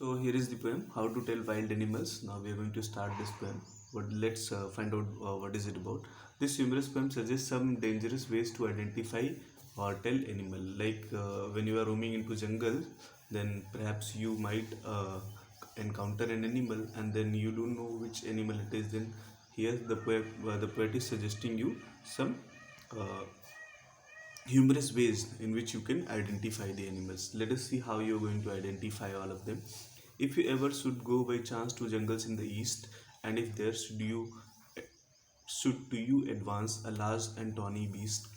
So here is the poem, How to Tell Wild Animals. Now we are going to start this poem, but let's find out what is it about. This humorous poem suggests some dangerous ways to identify or tell animal. Like when you are roaming into jungle, then perhaps you might encounter an animal, and then you don't know which animal it is. Then here the poet is suggesting you some uh, humorous ways in which you can identify the animals. Let us see how you are going to identify all of them. If you ever should go by chance to jungles in the east, and if there should to you advance a large and tawny beast,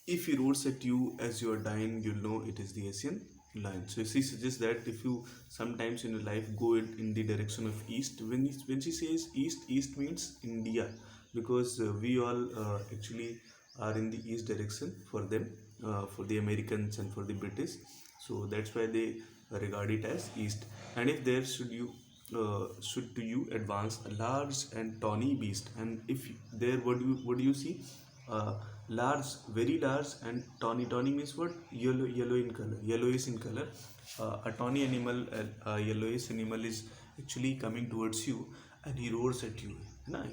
if he roars at you as you are dying, you'll know it is the Asian lion. So she suggests that if you sometimes in your life go in the direction of east, when she says east, east means India, because we all actually are in the east direction for them, for the Americans and for the British. So that's why they regard it as east. And if there should to you advance a large and tawny beast, and if there what do you see? uh, Large, very large, and tawny. Tawny means what? Yellow in color, yellowish in color. A tawny animal, a yellowish animal is actually coming towards you, and he roars at you.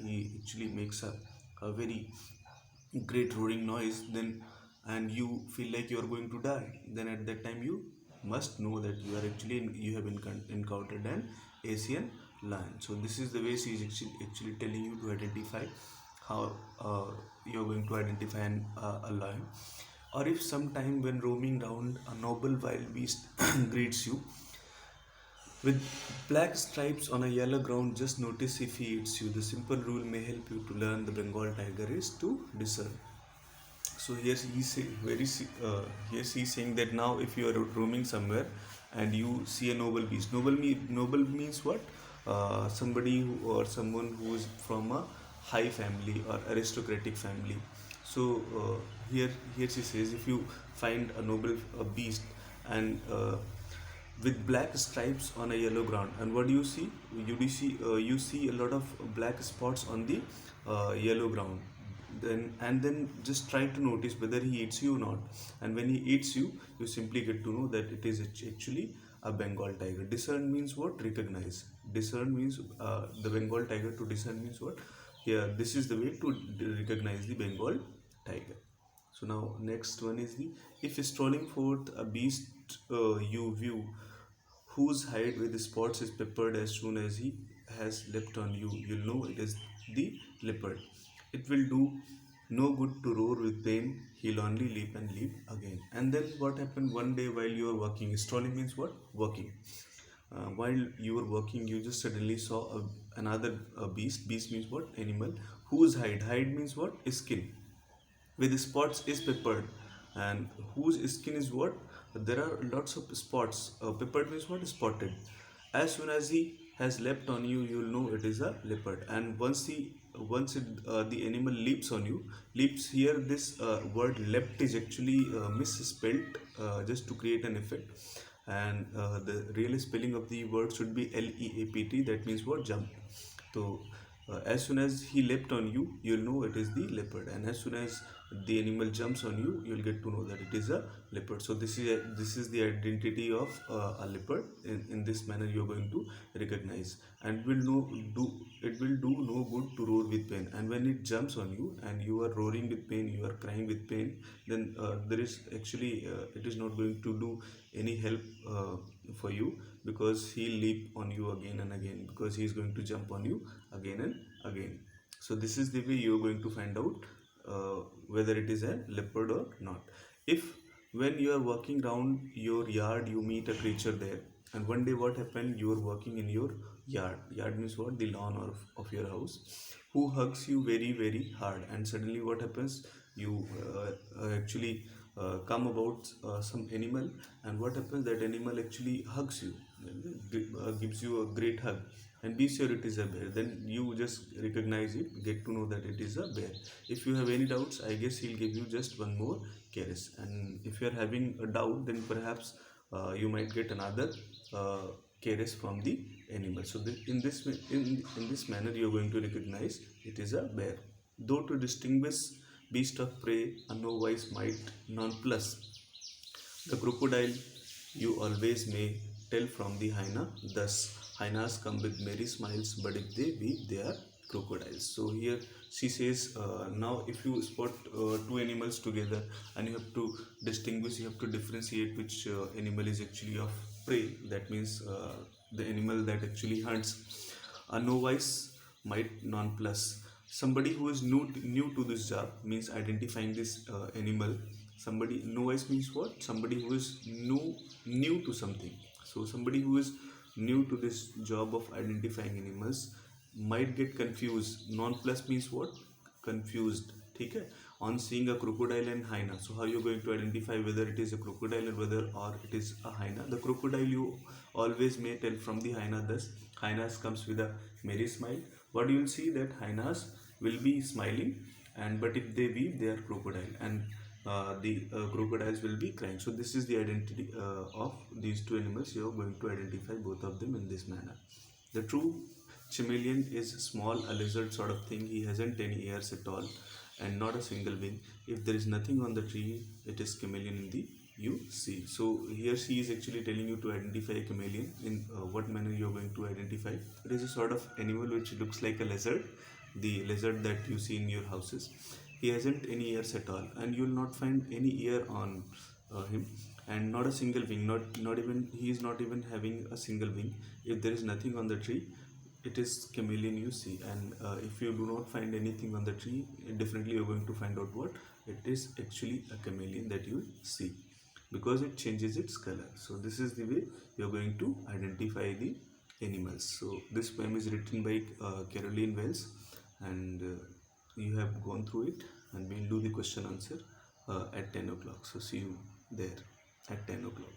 He actually makes a very great roaring noise. Then, and you feel like you are going to die. Then at that time you must know that you have encountered an Asian lion. So this is the way she is actually telling you to identify how you are going to identify a lion. Or if sometime when roaming round a noble wild beast greets you with black stripes on a yellow ground, just notice if he eats you. The simple rule may help you to learn the Bengal tiger is to discern. So here he's saying that now if you are roaming somewhere and you see a noble beast, noble means what? Somebody or someone who is from a high family or aristocratic family. So here she says, if you find a noble beast and with black stripes on a yellow ground, and what do you see? You see a lot of black spots on the yellow ground. Then just try to notice whether he eats you or not. And when he eats you, you simply get to know that it is actually a Bengal tiger. Discern means what? Recognize. Discern means the Bengal tiger. To discern means what? Here, this is the way to recognize the Bengal tiger. So now next one is the, if strolling forth a beast you view, whose hide with spots is peppered, as soon as he has leapt on you, you'll know it is the leopard. It will do no good to roar with pain, he'll only leap and leap again. And then what happened one day while you are walking? Strolling means what? Walking. While you were walking, you just suddenly saw another beast. Beast means what? Animal. Whose hide? Hide means what? Skin with spots is peppered. And whose skin is what? There are lots of spots. Peppered means what? Spotted. As soon as he has leapt on you, you will know it is a leopard. And the animal leaps on you, leaps, here this word leapt is actually misspelled just to create an effect. And the real spelling of the word should be leapt. That means what? Jump. So as soon as he leapt on you, you'll know it is the leopard. And as soon as the animal jumps on you, you'll get to know that it is a leopard. So this is the identity of a leopard. In this manner you are going to recognize. And it will do no good to roar with pain. And when it jumps on you and you are roaring with pain, you are crying with pain, then there is actually it is not going to do any help for you, because he'll leap on you again and again, because he is going to jump on you again and again. So this is the way you are going to find out whether it is a leopard or not. If when you are walking around your yard, you meet a creature there, and one day what happened? You are walking in your yard. Yard means what? The lawn of your house. Who hugs you very very hard, and suddenly what happens? You actually come about some animal, and what happens? That animal actually hugs you, gives you a great hug, and be sure it is a bear. Then you just recognize it, get to know that it is a bear. If you have any doubts, I guess he'll give you just one more caress. And if you are having a doubt, then perhaps you might get another caress from the animal. So in this manner you are going to recognize it is a bear. Though to distinguish beast of prey, a no wise might nonplus the crocodile, you always may tell from the hyena. Thus, hyenas come with merry smiles, but if they weep, they are crocodiles. So here she says, now if you spot two animals together and you have to distinguish, you have to differentiate which animal is actually of prey. That means the animal that actually hunts. A novice might nonplus. Somebody who is new to this job means identifying this animal. Somebody novice means what? Somebody who is new to something. So somebody who is new to this job of identifying animals might get confused. Nonplus means what? Confused. ठीक है? On seeing a crocodile and hyena. So how you going to identify whether it is a crocodile or it is a hyena? The crocodile you always may tell from the hyena. Thus hyenas comes with a merry smile. What you will see that hyenas will be smiling, and but if they weep, they are crocodile, and the crocodiles will be crying. So this is the identity of these two animals. You are going to identify both of them in this manner. The true chameleon is small, a lizard sort of thing. He hasn't any ears at all and not a single wing. If there is nothing on the tree, it is chameleon in the you see. So here she is actually telling you to identify a chameleon. In what manner you are going to identify? It is a sort of animal which looks like a lizard, the lizard that you see in your houses. He hasn't any ears at all, and you will not find any ear on him, and not a single wing. Not even he is not even having a single wing. If there is nothing on the tree, it is chameleon you see. And if you do not find anything on the tree, definitely you're going to find out what it is actually a chameleon that you see, because it changes its color. So this is the way you're going to identify the animals. So this poem is written by Caroline Wells, and you have gone through it, and we'll do the question answer at 10 o'clock. So see you there at 10 o'clock.